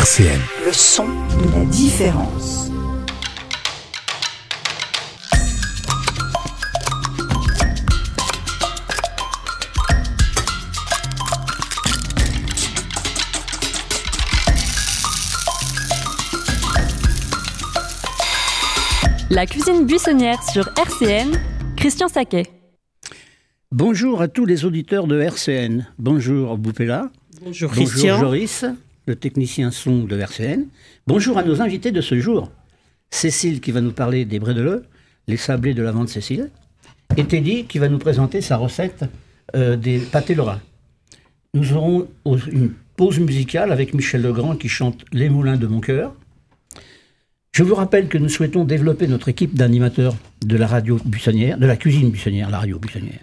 RCN. Le son de la différence. La cuisine buissonnière sur RCN, Christian Saquet. Bonjour à tous les auditeurs de RCN. Bonjour Boupella. Bonjour Christian. Bonjour Joris, le technicien son de RCN. Bonjour à nos invités de ce jour. Cécile qui va nous parler des brédeleux, les sablés de l'avant de Cécile. Et Teddy qui va nous présenter sa recette des pâtés lorrains. Nous aurons une pause musicale avec Michel Legrand qui chante « Les moulins de mon cœur ». Je vous rappelle que nous souhaitons développer notre équipe d'animateurs de la radio buissonnière, de la cuisine buissonnière, la radio buissonnière.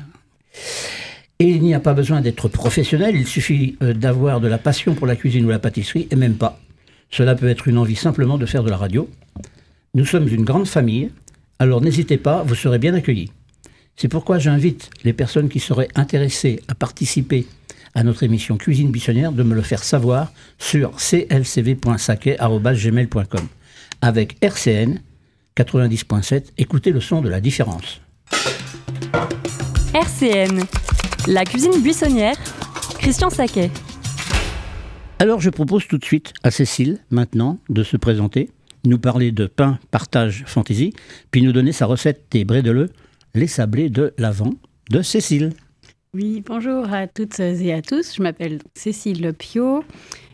Et il n'y a pas besoin d'être professionnel, il suffit d'avoir de la passion pour la cuisine ou la pâtisserie, et même pas. Cela peut être une envie simplement de faire de la radio. Nous sommes une grande famille, alors n'hésitez pas, vous serez bien accueillis. C'est pourquoi j'invite les personnes qui seraient intéressées à participer à notre émission Cuisine buissonnière de me le faire savoir sur clcv.saquet@gmail.com. Avec RCN 90.7, écoutez le son de la différence. RCN, la cuisine buissonnière, Christian Saquet. Alors je propose tout de suite à Cécile, maintenant, de se présenter, nous parler de pain partage fantaisie, puis nous donner sa recette des brédeleux, les sablés de l'Avent de Cécile. Oui, bonjour à toutes et à tous. Je m'appelle Cécile Piot.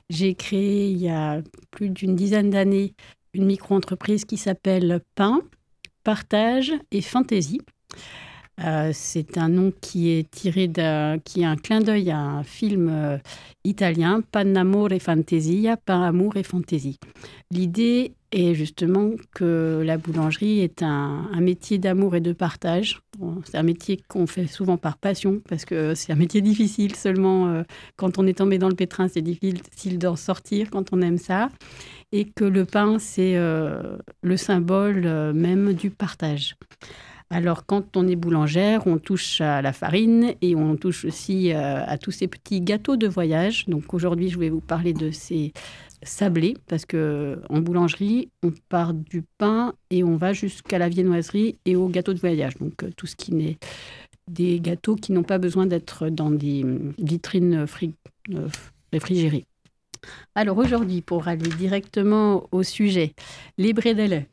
J'ai créé il y a plus d'une dizaine d'années une micro-entreprise qui s'appelle Pain, Partage et Fantaisie. C'est un nom qui est tiré qui est un clin d'œil à un film italien, Pan amore fantasia, Pain, amour et fantaisie. L'idée est justement que la boulangerie est un métier d'amour et de partage. Bon, c'est un métier qu'on fait souvent par passion parce que c'est un métier difficile. Seulement, quand on est tombé dans le pétrin, c'est difficile d'en sortir quand on aime ça. Et que le pain, c'est le symbole même du partage. Alors, quand on est boulangère, on touche à la farine et on touche aussi à tous ces petits gâteaux de voyage. Donc, aujourd'hui, je vais vous parler de ces sablés parce qu'en boulangerie, on part du pain et on va jusqu'à la viennoiserie et aux gâteaux de voyage. Donc, tout ce qui n'est des gâteaux qui n'ont pas besoin d'être dans des vitrines réfrigérées. Alors aujourd'hui, pour aller directement au sujet, les brédeleux.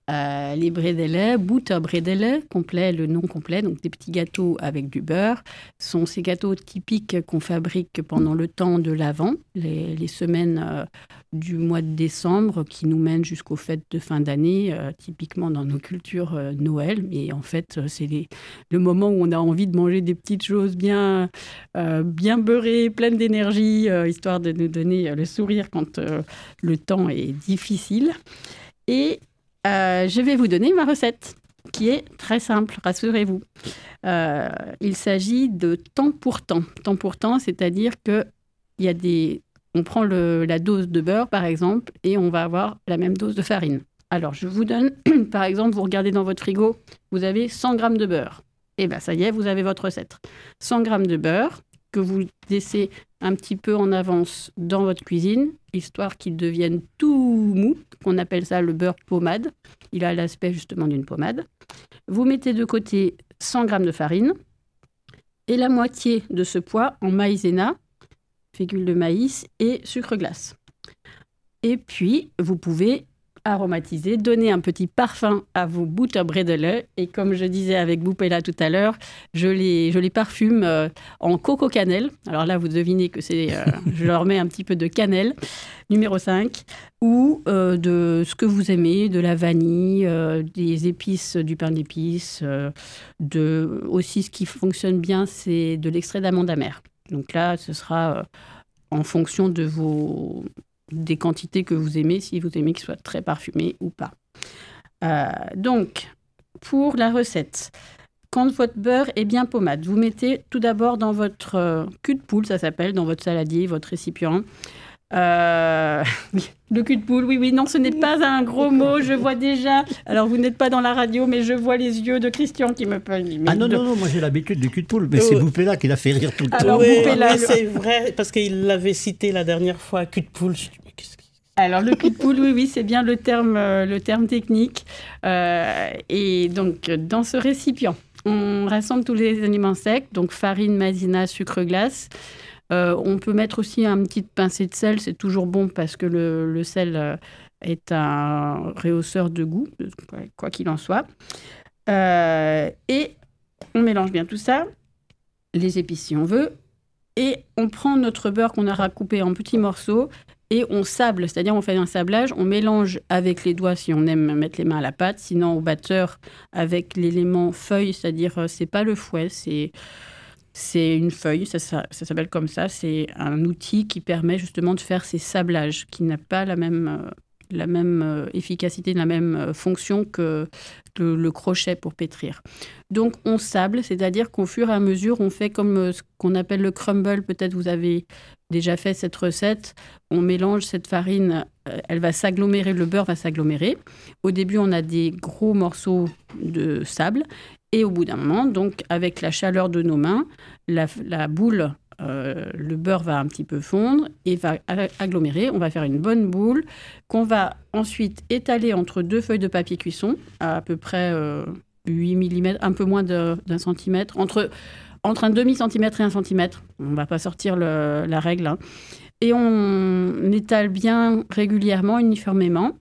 Les brédeleux, Butterbredeleux, complet, le nom complet, donc des petits gâteaux avec du beurre, sont ces gâteaux typiques qu'on fabrique pendant le temps de l'Avent, les semaines du mois de décembre qui nous mènent jusqu'aux fêtes de fin d'année, typiquement dans nos cultures Noël. Mais en fait, c'est le moment où on a envie de manger des petites choses bien beurrées, pleines d'énergie, histoire de nous donner le sourire quand le temps est difficile. Et je vais vous donner ma recette, qui est très simple, rassurez-vous. Il s'agit de temps pour temps. Temps pour temps, c'est-à-dire que on prend la dose de beurre, par exemple, et on va avoir la même dose de farine. Alors, je vous donne, par exemple, vous regardez dans votre frigo, vous avez 100 grammes de beurre. Et bien, ça y est, vous avez votre recette. 100 grammes de beurre que vous laissez un petit peu en avance dans votre cuisine, histoire qu'il devienne tout mou, qu'on appelle ça le beurre pommade. Il a l'aspect justement d'une pommade. Vous mettez de côté 100 grammes de farine et la moitié de ce poids en maïzena, fécule de maïs et sucre glace. Et puis, vous pouvez aromatiser, donner un petit parfum à vos butterbredeleux. Et comme je disais avec Boupella tout à l'heure, je les parfume en coco cannelle. Alors là, vous devinez que je leur mets un petit peu de cannelle, numéro 5, ou de ce que vous aimez, de la vanille, des épices, du pain d'épices. Aussi, ce qui fonctionne bien, c'est de l'extrait d'amande amère. Donc là, ce sera en fonction des quantités que vous aimez, si vous aimez qu'il soit très parfumé ou pas. Donc, pour la recette, quand votre beurre est bien pommade, vous mettez tout d'abord dans votre cul de poule, ça s'appelle, dans votre saladier, votre récipient. Le cul de poule, oui, non, ce n'est pas un gros mot, je vois déjà. Alors, vous n'êtes pas dans la radio, mais je vois les yeux de Christian qui me peignent. Ah non, moi j'ai l'habitude du cul de poule, mais c'est Boupella qui l'a fait rire tout le temps. Alors, oui, Boupella, c'est vrai, parce qu'il l'avait cité la dernière fois, cul de poule. Je dis, mais qu'est-ce que Alors, le cul de poule, oui, c'est bien le terme technique. Et donc, dans ce récipient, on rassemble tous les aliments secs, donc farine, maïzena, sucre glace. On peut mettre aussi une petite pincée de sel, c'est toujours bon parce que le sel est un rehausseur de goût, quoi qu'il en soit. Et on mélange bien tout ça, les épices si on veut, et on prend notre beurre qu'on aura coupé en petits morceaux et on sable, c'est-à-dire on fait un sablage, on mélange avec les doigts si on aime mettre les mains à la pâte, sinon au batteur avec l'élément feuille, c'est-à-dire c'est pas le fouet, c'est une feuille, ça s'appelle comme ça, c'est un outil qui permet justement de faire ces sablages, qui n'a pas la même efficacité, la même fonction que le crochet pour pétrir. Donc on sable, c'est-à-dire qu'au fur et à mesure, on fait comme ce qu'on appelle le crumble. Peut-être vous avez déjà fait cette recette. On mélange cette farine, elle va s'agglomérer, le beurre va s'agglomérer. Au début, on a des gros morceaux de sable. Et au bout d'un moment, donc avec la chaleur de nos mains, la boule, le beurre va un petit peu fondre et va agglomérer. On va faire une bonne boule qu'on va ensuite étaler entre deux feuilles de papier cuisson à peu près 8 mm, un peu moins d'un centimètre, entre un demi-centimètre et 1 centimètre. On ne va pas sortir la règle. Hein. Et on étale bien régulièrement, uniformément.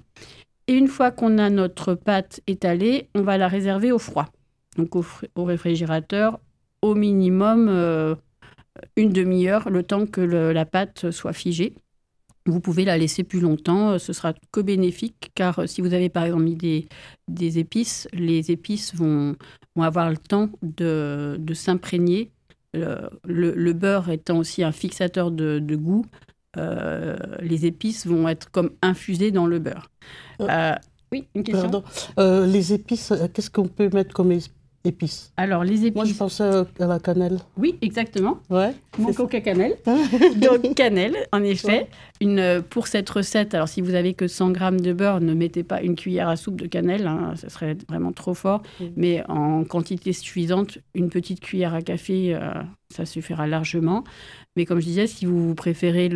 Et une fois qu'on a notre pâte étalée, on va la réserver au froid. Donc au réfrigérateur, au minimum une demi-heure, le temps que la pâte soit figée. Vous pouvez la laisser plus longtemps, ce sera que bénéfique, car si vous avez par exemple mis des épices, les épices vont avoir le temps de s'imprégner. Le beurre étant aussi un fixateur de goût, les épices vont être comme infusées dans le beurre. Oui, une question. Pardon. Les épices, qu'est-ce qu'on peut mettre comme épices? Alors, les épices... Moi, je pensais à la cannelle. Oui, exactement. Ouais, mon coca cannelle. Donc, cannelle, en effet. Ouais. Pour cette recette, alors si vous avez que 100 g de beurre, ne mettez pas une cuillère à soupe de cannelle, hein, ça serait vraiment trop fort. Mais en quantité suffisante, une petite cuillère à café, ça suffira largement. Mais comme je disais, si vous préférez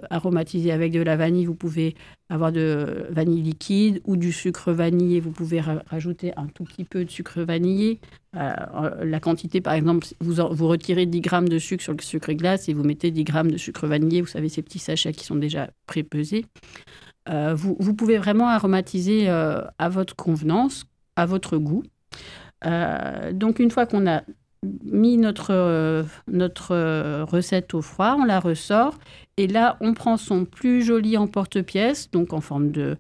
aromatiser avec de la vanille, vous pouvez avoir de vanille liquide ou du sucre vanillé. Vous pouvez rajouter un tout petit peu de sucre vanillé. La quantité, par exemple, vous retirez 10 g de sucre sur le sucre glace et vous mettez 10 g de sucre vanillé. Vous savez, ces petits sachets qui sont déjà pré-pesés. Vous pouvez vraiment aromatiser à votre convenance, à votre goût. Donc, une fois qu'on a mis notre recette au froid, on la ressort. Et là, on prend son plus joli emporte-pièce, donc en forme de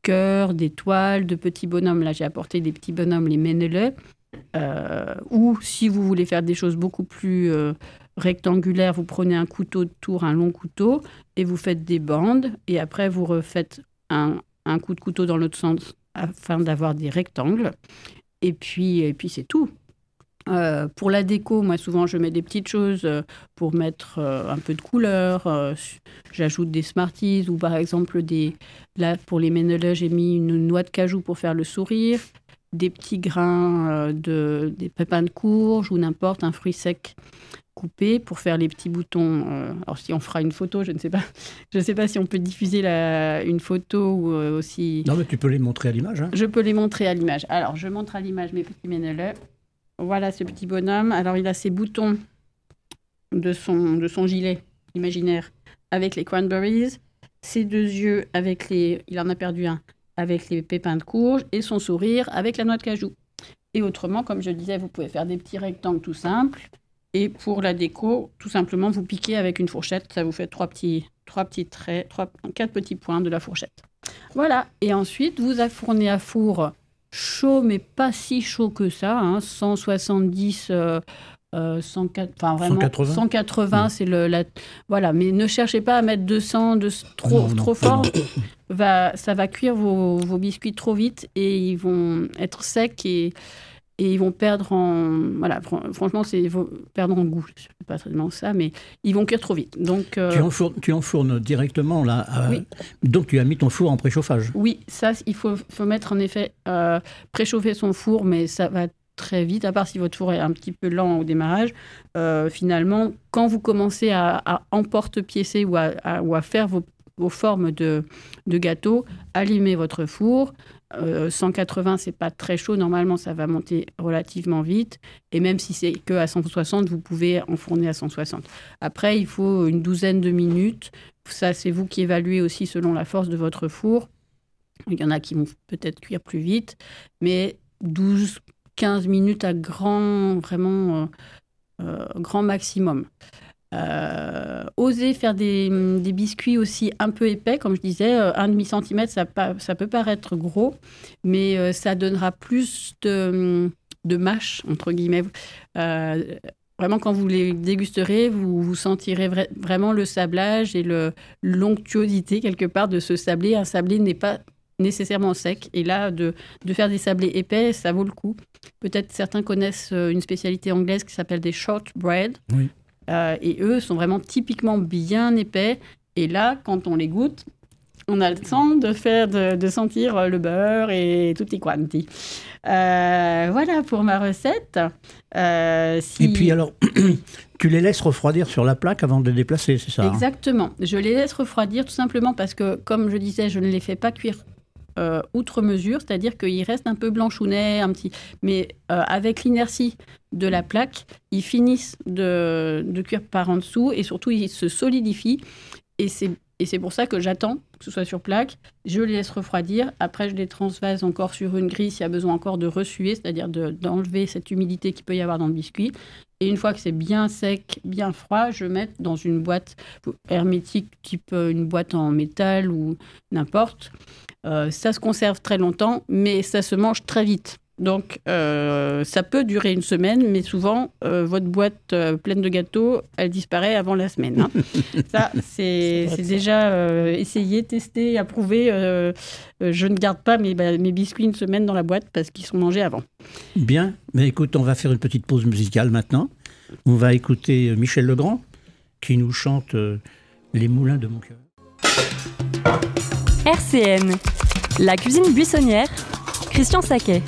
cœur, d'étoiles, de petits bonhommes. Là, j'ai apporté des petits bonhommes, les Menele. Ou si vous voulez faire des choses beaucoup plus rectangulaires, vous prenez un couteau de tour, un long couteau, et vous faites des bandes. Et après, vous refaites un coup de couteau dans l'autre sens afin d'avoir des rectangles. Et puis c'est tout. Pour la déco, moi, souvent, je mets des petites choses pour mettre un peu de couleur. J'ajoute des Smarties ou, par exemple, là, pour les Menele, j'ai mis une noix de cajou pour faire le sourire, des petits grains des pépins de courge ou n'importe, un fruit sec coupé pour faire les petits boutons. Alors, si on fera une photo, je ne sais pas. Je ne sais pas si on peut diffuser une photo ou aussi... Non, mais tu peux les montrer à l'image. Hein. Je peux les montrer à l'image. Alors, je montre à l'image mes petits Menele. Voilà ce petit bonhomme. Alors, il a ses boutons de son gilet imaginaire avec les cranberries, ses deux yeux il en a perdu un, avec les pépins de courge et son sourire avec la noix de cajou. Et autrement, comme je disais, vous pouvez faire des petits rectangles tout simples. Et pour la déco, tout simplement, vous piquez avec une fourchette. Ça vous fait 4 petits points de la fourchette. Voilà. Et ensuite, vous enfournez à four chaud, mais pas si chaud que ça, hein, 170, 104, enfin vraiment 180, c'est voilà. Mais ne cherchez pas à mettre 200 trop fort. Ça va cuire vos biscuits trop vite et ils vont être secs et ils vont perdre franchement, perdre en goût. Je ne sais pas tellement ça, mais ils vont cuire trop vite. Donc, tu enfournes directement là. Oui. Donc tu as mis ton four en préchauffage. Oui, ça, il faut mettre en effet, préchauffer son four, mais ça va très vite, à part si votre four est un petit peu lent au démarrage. Finalement, quand vous commencez à emporte-piécer ou à faire aux formes de gâteaux, allumez votre four. 180, c'est pas très chaud. Normalement, ça va monter relativement vite. Et même si c'est que à 160, vous pouvez enfourner à 160. Après, il faut une douzaine de minutes. Ça, c'est vous qui évaluez aussi selon la force de votre four. Il y en a qui vont peut-être cuire plus vite. Mais 12-15 minutes à grand maximum. Oser faire des biscuits aussi un peu épais, comme je disais, 1,5 cm, ça peut paraître gros, mais ça donnera plus de mâche, entre guillemets. Vraiment, quand vous les dégusterez, vous sentirez vraiment le sablage et l'onctuosité, quelque part, de ce sablé. Un sablé n'est pas nécessairement sec. Et là, de faire des sablés épais, ça vaut le coup. Peut-être certains connaissent une spécialité anglaise qui s'appelle des shortbread. Oui. Et eux sont vraiment typiquement bien épais. Et là, quand on les goûte, on a le temps de sentir le beurre et tutti quanti. Voilà pour ma recette. Et puis alors, tu les laisses refroidir sur la plaque avant de les déplacer, c'est ça? Exactement. Je les laisse refroidir tout simplement parce que, comme je disais, je ne les fais pas cuire outre mesure, c'est-à-dire qu'ils restent un peu blanchounets, mais avec l'inertie de la plaque, ils finissent de cuire par en dessous et surtout ils se solidifient. Et c'est pour ça que j'attends que ce soit sur plaque, je les laisse refroidir, après je les transvase encore sur une grille s'il y a besoin encore de ressuer, c'est-à-dire d'enlever cette humidité qu'il peut y avoir dans le biscuit. Et une fois que c'est bien sec, bien froid, je mets dans une boîte hermétique, type une boîte en métal ou n'importe. Ça se conserve très longtemps, mais ça se mange très vite. Donc, ça peut durer une semaine, mais souvent, votre boîte pleine de gâteaux, elle disparaît avant la semaine. Hein. Ça, c'est déjà essayé, testé, approuvé. Je ne garde pas mes biscuits une semaine dans la boîte parce qu'ils sont mangés avant. Bien, mais écoute, on va faire une petite pause musicale maintenant. On va écouter Michel Legrand qui nous chante Les moulins de mon cœur. RCN, la cuisine buissonnière, Christian Saquet.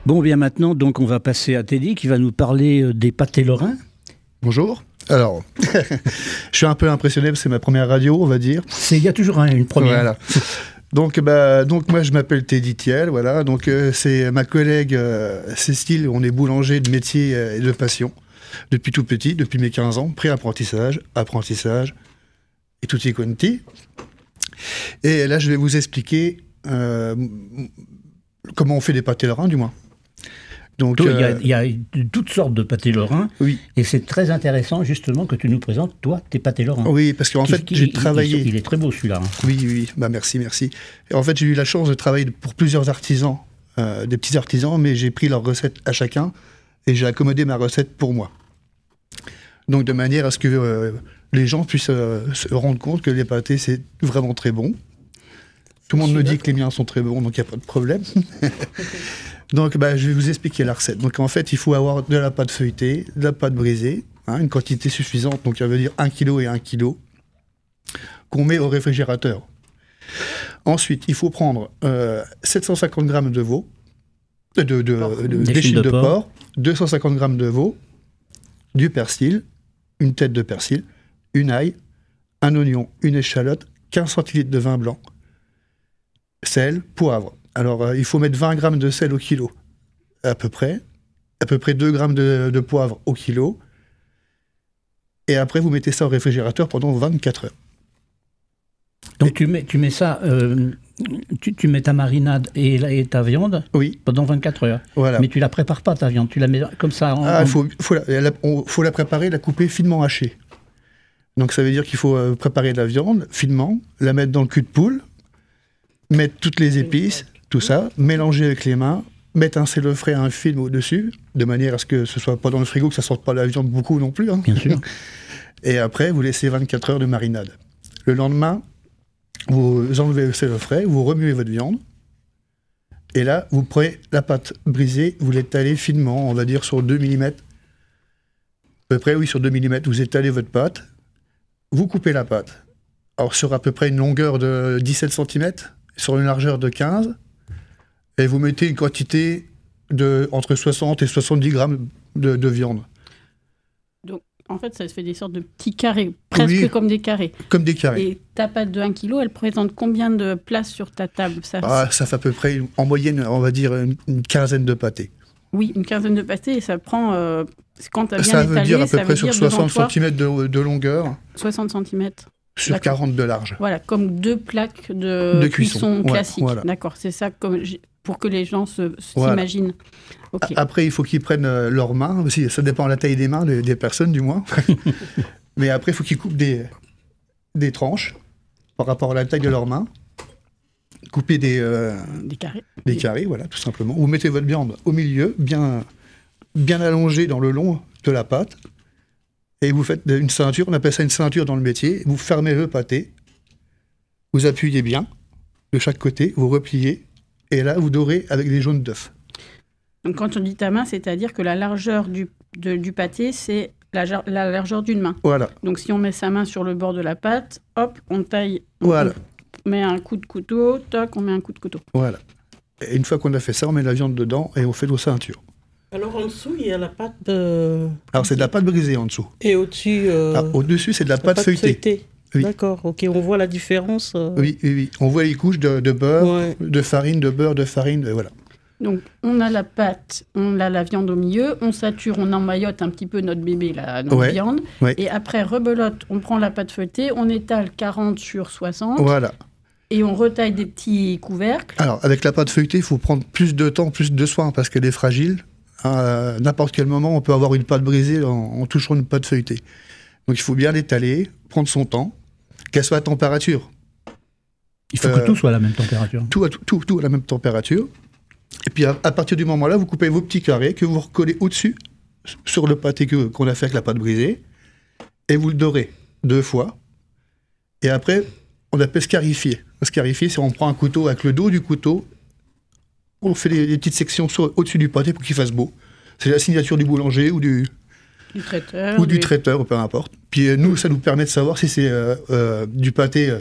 Bon, bien maintenant, donc on va passer à Teddy qui va nous parler des pâtés lorrains. Bonjour. Alors, je suis un peu impressionné parce que c'est ma première radio, on va dire. Il y a toujours une première. Voilà. Donc moi, je m'appelle Teddy Thiel, voilà. Donc, c'est ma collègue Cécile, on est boulanger de métier et de passion. Depuis tout petit, depuis mes 15 ans, pré-apprentissage, apprentissage et tutti quanti. Et là, je vais vous expliquer comment on fait des pâtés lorrains, du moins. Donc, il y a toutes sortes de pâtés lorrains, oui. Et c'est très intéressant justement que tu nous présentes, toi, tes pâtés lorrains. Oui, parce qu'en fait, j'ai travaillé... Il est très beau celui-là. Hein. Oui, bah, merci. Et en fait, j'ai eu la chance de travailler pour plusieurs artisans, des petits artisans, mais j'ai pris leurs recettes à chacun et j'ai accommodé ma recette pour moi. Donc, de manière à ce que les gens puissent se rendre compte que les pâtés, c'est vraiment très bon. Tout le monde me dit que les miens sont très bons, donc il n'y a pas de problème. Donc, je vais vous expliquer la recette. Donc, en fait, il faut avoir de la pâte feuilletée, de la pâte brisée, une quantité suffisante, donc ça veut dire 1 kg et 1 kg, qu'on met au réfrigérateur. Ensuite, il faut prendre 750 g de veau, d'échine de porc, 250 g de veau, du persil, une tête de persil, une ail, un oignon, une échalote, 15 centilitres de vin blanc, sel, poivre. Alors, il faut mettre 20 g de sel au kilo, à peu près 2 g de poivre au kilo, et après, vous mettez ça au réfrigérateur pendant 24 heures. Donc, tu mets ça, tu mets ta marinade et ta viande, oui, pendant 24 heures. Voilà. Mais tu la prépares pas, ta viande, tu la mets comme ça. Faut la préparer, la couper finement hachée. Donc, ça veut dire qu'il faut préparer la viande finement, la mettre dans le cul de poule, mettre toutes les épices, tout ça, mélanger avec les mains, mettre un sel frais, un film au-dessus, de manière à ce que ce soit pas dans le frigo, que ça sorte pas la viande beaucoup non plus. Hein. Bien sûr. Et après, vous laissez 24 heures de marinade. Le lendemain, vous enlevez le sel frais, vous remuez votre viande, et là, vous prenez la pâte brisée, vous l'étalez finement, on va dire sur 2 mm. À peu près, oui, sur 2 mm, vous étalez votre pâte, vous coupez la pâte. Alors, sur à peu près une longueur de 17 cm, sur une largeur de 15, et vous mettez une quantité de entre 60 et 70 grammes de viande. En fait, ça se fait des sortes de petits carrés, presque comme des carrés. Comme des carrés. Et ta pâte de 1 kg, elle présente combien de place sur ta table? Ça fait à peu près, en moyenne, on va dire une quinzaine de pâtés. Oui, une quinzaine de pâtés, et ça prend... quand tu as bien ça veut étalé, dire à peu près dire sur 60 cm de longueur. 60 cm. Sur 40 de large. Voilà, comme 2 plaques de cuisson classiques. Voilà. D'accord, c'est ça pour que les gens s'imaginent. Okay. Après, il faut qu'ils prennent leurs mains, aussi, ça dépend de la taille des mains des personnes, du moins. Mais après, il faut qu'ils coupent des tranches par rapport à la taille de leurs mains. Couper des carrés. Des carrés, voilà, tout simplement. Vous mettez votre viande au milieu, bien allongée dans le long de la pâte. Et vous faites une ceinture, on appelle ça une ceinture dans le métier. Vous fermez le pâté, vous appuyez bien de chaque côté, vous repliez, et là, vous dorez avec des jaunes d'œufs. Donc, quand on dit ta main, c'est-à-dire que la largeur du pâté, c'est la largeur d'une main. Voilà. Donc, si on met sa main sur le bord de la pâte, hop, on taille, voilà. On met un coup de couteau, toc, on met un coup de couteau. Voilà. Et une fois qu'on a fait ça, on met la viande dedans et on fait nos ceintures. Alors, en dessous, il y a la pâte de... Alors, c'est de la pâte brisée en dessous. Et au-dessus... au-dessus, c'est de la pâte feuilletée. Oui. D'accord, ok, on voit la différence. Oui. On voit les couches de beurre, de farine, de beurre, de farine, voilà. Donc, on a la pâte, on a la viande au milieu, on sature, on emmaillote un petit peu notre bébé, notre viande. Ouais. Et après, rebelote, on prend la pâte feuilletée, on étale 40 sur 60. Voilà. Et on retaille des petits couvercles. Alors, avec la pâte feuilletée, il faut prendre plus de temps, plus de soin, parce qu'elle est fragile. À n'importe quel moment, on peut avoir une pâte brisée en touchant une pâte feuilletée. Donc, il faut bien l'étaler, prendre son temps, qu'elle soit à température. Il faut que tout soit à la même température. Tout à la même température. Et puis, à partir du moment-là, vous coupez vos petits carrés que vous recollez au-dessus, sur le pâté qu'on a fait avec la pâte brisée, et vous le dorez 2 fois. Et après, on appelle scarifier. Scarifier, c'est on prend un couteau avec le dos du couteau, on fait des petites sections au-dessus du pâté pour qu'il fasse beau. C'est la signature du boulanger ou du traiteur. Ou du traiteur, peu importe. Puis nous, ça nous permet de savoir si c'est du pâté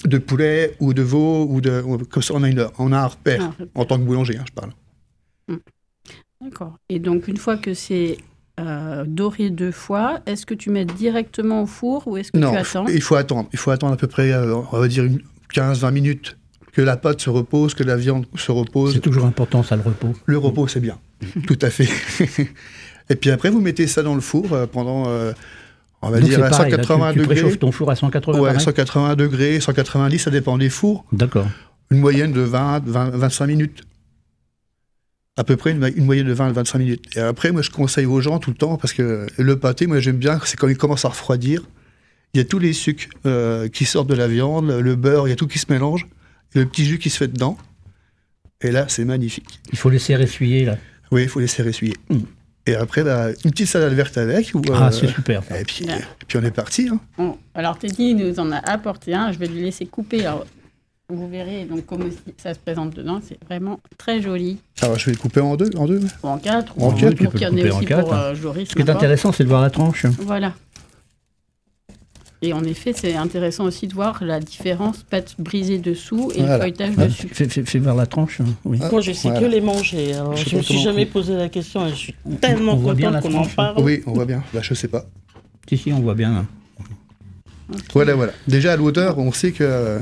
de poulet ou de veau, comme ça on a un repère en tant que boulanger, je parle. D'accord. Et donc, une fois que c'est doré 2 fois, est-ce que tu mets directement au four ou est-ce que tu attends? Non, il faut attendre. Il faut attendre à peu près, on va dire, 15-20 minutes que la pâte se repose, que la viande se repose. C'est toujours important, ça, le repos. Le repos, c'est bien. Tout à fait. Et puis après, vous mettez ça dans le four pendant, on va dire, à 180 degrés. Tu préchauffes ton four à 180 Ouais, 180 degrés, 190, ça dépend des fours. D'accord. Une moyenne de 25 minutes. À peu près une moyenne de 20-25 minutes. Et après, moi, je conseille aux gens tout le temps, parce que le pâté, moi, j'aime bien, c'est quand il commence à refroidir, il y a tous les sucres qui sortent de la viande, le beurre, il y a tout qui se mélange, et le petit jus qui se fait dedans. Et là, c'est magnifique. Il faut laisser ressuyer, là. Oui, il faut laisser ressuyer. Et après, une petite salade verte avec. C'est super. Et puis on est parti. Hein. Bon, alors, Teddy nous en a apporté un. Je vais lui laisser couper. Alors, vous verrez donc comment ça se présente dedans. C'est vraiment très joli. Alors, je vais le couper en 2 Ou en 4. En 4, tu peux le couper en 4. Joris, ce qui est intéressant, c'est de voir la tranche. Voilà. Et en effet, c'est intéressant aussi de voir la différence pâte brisée dessous et le feuilletage dessus. Fais voir la tranche. Oui. Moi, je sais que les manger. Alors, je ne me suis jamais posé la question et je suis tellement contente qu'on en parle. Oui, on voit bien. Bah, je ne sais pas. Si, on voit bien. Okay. Voilà. Déjà, à l'odeur, on sait que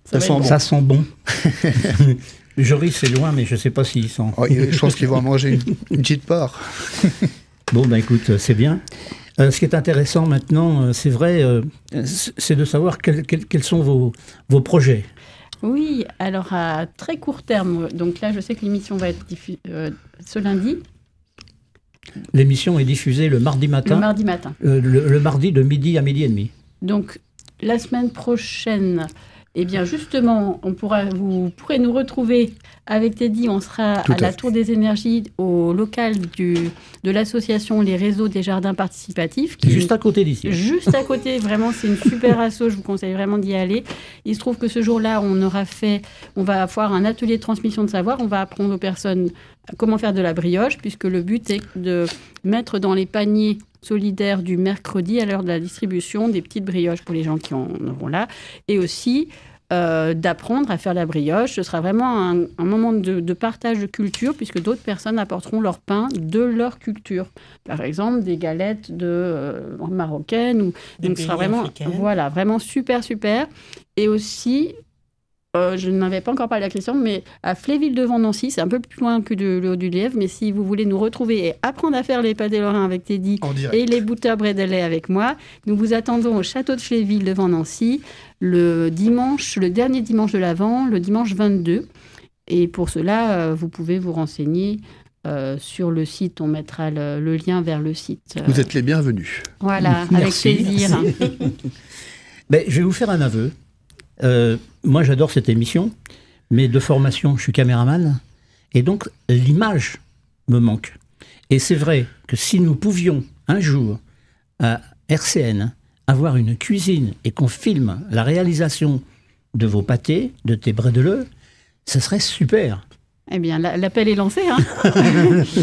ça sent bon. Joris, c'est loin, mais je ne sais pas s'il sent. Oh, je pense qu'il va en manger une petite part. Bon, ben écoute, c'est bien. Ce qui est intéressant maintenant, c'est vrai, c'est de savoir quels sont vos projets. Oui, alors à très court terme, donc là je sais que l'émission va être diffusée ce lundi. L'émission est diffusée le mardi matin. Le mardi matin. Le mardi de midi à midi et demi. Donc la semaine prochaine, eh bien justement, vous pourrez nous retrouver avec Teddy. On sera à la Tour des Énergies, au local de l'association Les Réseaux des Jardins Participatifs. Juste à côté d'ici. Juste à côté, vraiment, c'est une super asso. Je vous conseille vraiment d'y aller. Il se trouve que ce jour-là, on va avoir un atelier de transmission de savoir. On va apprendre aux personnes comment faire de la brioche, puisque le but est de mettre dans les paniers solidaires du mercredi, à l'heure de la distribution, des petites brioches pour les gens qui en auront là. Et aussi d'apprendre à faire la brioche. Ce sera vraiment un moment de partage de culture, puisque d'autres personnes apporteront leur pain de leur culture. Par exemple, des galettes marocaines. Donc, ce sera vraiment, voilà, vraiment super, super. Et aussi... je n'avais pas encore parlé à Christian, mais à Fléville-devant-Nancy, c'est un peu plus loin que de l'eau du Lièvre, mais si vous voulez nous retrouver et apprendre à faire les pâtés lorrains avec Teddy et les butterbredelets avec moi, nous vous attendons au château de Fléville-devant-Nancy le dernier dimanche de l'Avent, le dimanche 22. Et pour cela, vous pouvez vous renseigner sur le site. On mettra le lien vers le site. Vous êtes les bienvenus. Voilà, Merci, avec plaisir. Ben, je vais vous faire un aveu. Moi, j'adore cette émission, mais de formation, je suis caméraman, et donc l'image me manque. Et c'est vrai que si nous pouvions un jour, à RCN, avoir une cuisine et qu'on filme la réalisation de vos pâtés, de tes brédeleux, ça serait super. Eh bien, l'appel est lancé. Hein.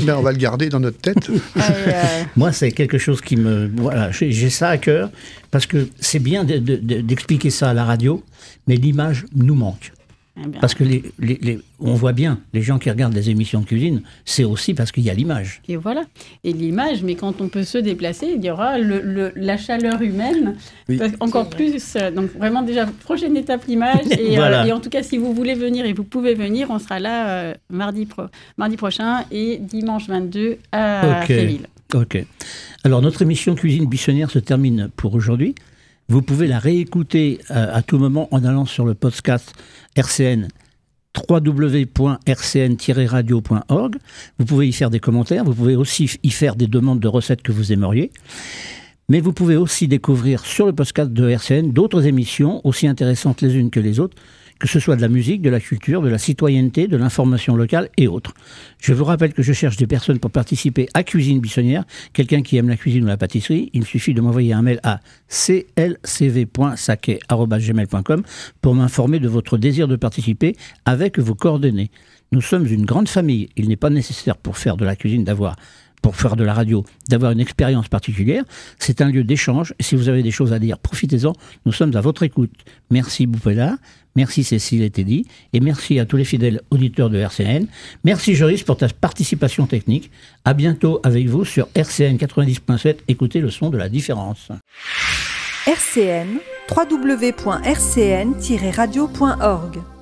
Ben, on va le garder dans notre tête. Moi, c'est quelque chose qui me... Voilà, j'ai ça à cœur, parce que c'est bien d'expliquer ça à la radio, mais l'image nous manque. Eh bien. Parce que on voit bien, les gens qui regardent des émissions de cuisine, c'est aussi parce qu'il y a l'image. Et voilà. Et l'image, mais quand on peut se déplacer, il y aura la chaleur humaine, oui. Encore plus. Donc vraiment déjà, prochaine étape, l'image. Et, voilà. Et en tout cas, si vous voulez venir et vous pouvez venir, on sera là mardi prochain et dimanche 22 à Fléville. Ok. Alors, notre émission Cuisine Buissonnière se termine pour aujourd'hui. Vous pouvez la réécouter à tout moment en allant sur le podcast RCN, www.rcn-radio.org. Vous pouvez y faire des commentaires, vous pouvez aussi y faire des demandes de recettes que vous aimeriez. Mais vous pouvez aussi découvrir sur le podcast de RCN d'autres émissions aussi intéressantes les unes que les autres, que ce soit de la musique, de la culture, de la citoyenneté, de l'information locale et autres. Je vous rappelle que je cherche des personnes pour participer à Cuisine Buissonnière. Quelqu'un qui aime la cuisine ou la pâtisserie, il me suffit de m'envoyer un mail à clcv.saquet@gmail.com pour m'informer de votre désir de participer avec vos coordonnées. Nous sommes une grande famille. Il n'est pas nécessaire pour faire de la cuisine pour faire de la radio, d'avoir une expérience particulière. C'est un lieu d'échange. Si vous avez des choses à dire, profitez-en. Nous sommes à votre écoute. Merci Boupella, merci Cécile et Teddy, et merci à tous les fidèles auditeurs de RCN. Merci Joris pour ta participation technique. À bientôt avec vous sur RCN 90.7. Écoutez le son de la différence. RCN, www.rcn-radio.org